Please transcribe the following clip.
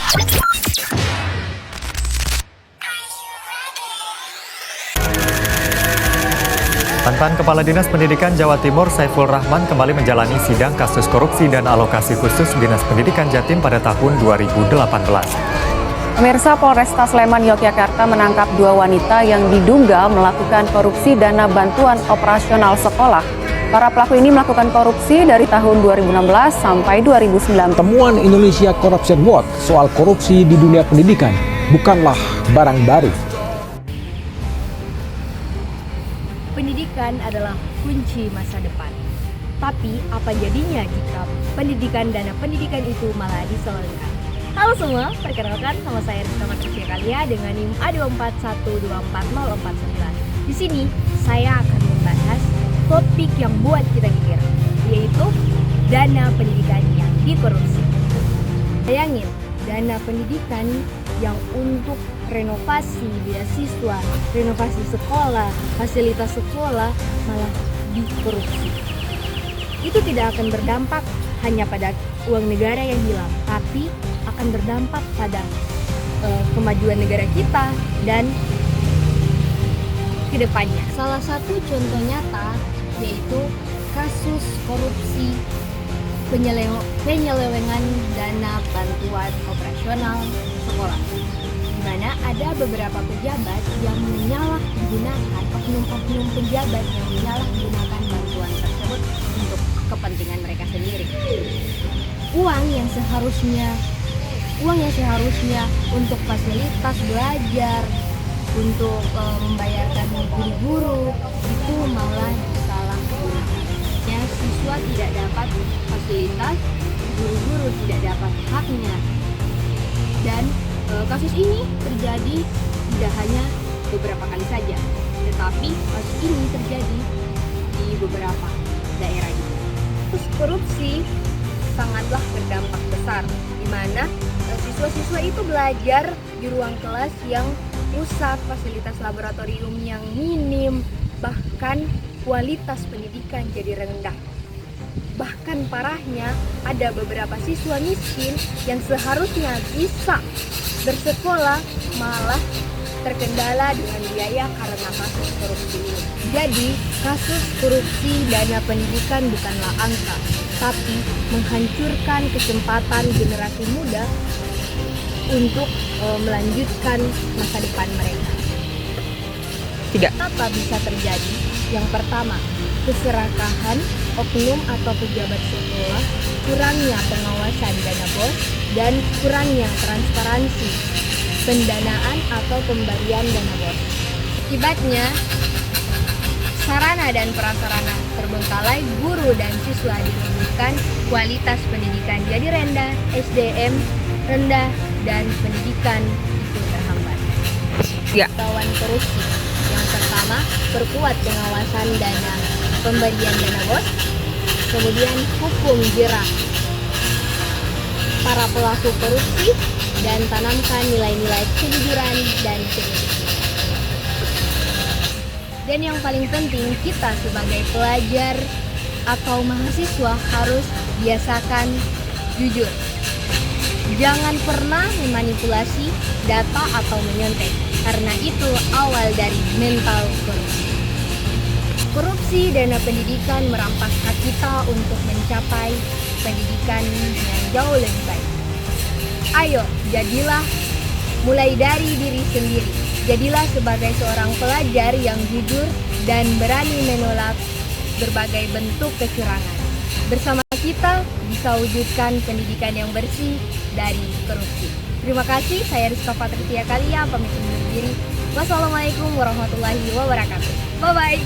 Mantan Kepala Dinas Pendidikan Jawa Timur Saiful Rahman kembali menjalani sidang kasus korupsi dan alokasi khusus Dinas Pendidikan Jatim pada tahun 2018. Pemirsa, Polresta Sleman, Yogyakarta menangkap 2 wanita yang diduga melakukan korupsi dana bantuan operasional sekolah. Para pelaku ini melakukan korupsi dari tahun 2016 sampai 2019. Temuan Indonesia Corruption Watch soal korupsi di dunia pendidikan bukanlah barang baru. Pendidikan adalah kunci masa depan. Tapi apa jadinya jika dana pendidikan itu malah diselewengkan? Halo semua, perkenalkan nama saya Rizka Patricia Kalia dengan NIM A241240449. Di sini saya akan membahas topik yang buat kita mikir, yaitu dana pendidikan yang dikorupsi. Bayangin, dana pendidikan yang untuk renovasi beasiswa, renovasi sekolah, fasilitas sekolah malah dikorupsi. Itu tidak akan berdampak hanya pada uang negara yang hilang, tapi akan berdampak pada kemajuan negara kita dan kedepannya. Salah satu contoh nyata yaitu kasus korupsi penyelewengan dana bantuan operasional sekolah, di mana ada beberapa pejabat yang menyalahgunakan, oknum-oknum pejabat yang menyalahgunakan bantuan tersebut untuk kepentingan mereka sendiri. Uang yang seharusnya untuk fasilitas belajar, untuk membayarkan guru-guru, itu malah disalahgunakan. Ya, siswa tidak dapat fasilitas, guru-guru tidak dapat haknya. Dan kasus ini terjadi tidak hanya beberapa kali saja, tetapi kasus ini terjadi di beberapa daerah juga. Kasus korupsi sangatlah berdampak besar, di mana siswa-siswa itu belajar di ruang kelas yang rusak, fasilitas laboratorium yang minim, bahkan kualitas pendidikan jadi rendah. Bahkan parahnya, ada beberapa siswa miskin yang seharusnya bisa bersekolah malah terkendala dengan biaya karena kasus korupsi ini. Jadi, kasus korupsi dana pendidikan bukanlah angka, tapi menghancurkan kesempatan generasi muda untuk melanjutkan masa depan mereka. Apa bisa terjadi? Yang pertama, keserakahan oknum atau pejabat sekolah, kurangnya pengawasan dana BOS, dan kurangnya transparansi pendanaan atau pemberian dana BOS. Akibatnya, sarana dan prasarana terbengkalai, guru dan siswa dirugikan, kualitas pendidikan jadi rendah, SDM rendah, dan pendidikan itu terhambat. Lawan korupsi. Yang pertama, perkuat pengawasan dana pemberian dana BOS, kemudian hukum jerak para pelaku korupsi, dan tanamkan nilai-nilai kejujuran dan kejujuran. Dan yang paling penting, kita sebagai pelajar atau mahasiswa harus biasakan jujur. Jangan pernah memanipulasi data atau menyontek, karena itu awal dari mental korupsi. Korupsi dana pendidikan merampas hak kita untuk mencapai pendidikan yang jauh lebih baik. Ayo, jadilah mulai dari diri sendiri. Jadilah sebagai seorang pelajar yang jujur dan berani menolak berbagai bentuk kecurangan. Bersama kita bisa wujudkan pendidikan yang bersih dari korupsi. Terima kasih, saya Rizka Patricia Kalia, pamit undur diri. Wassalamualaikum warahmatullahi wabarakatuh. Bye-bye.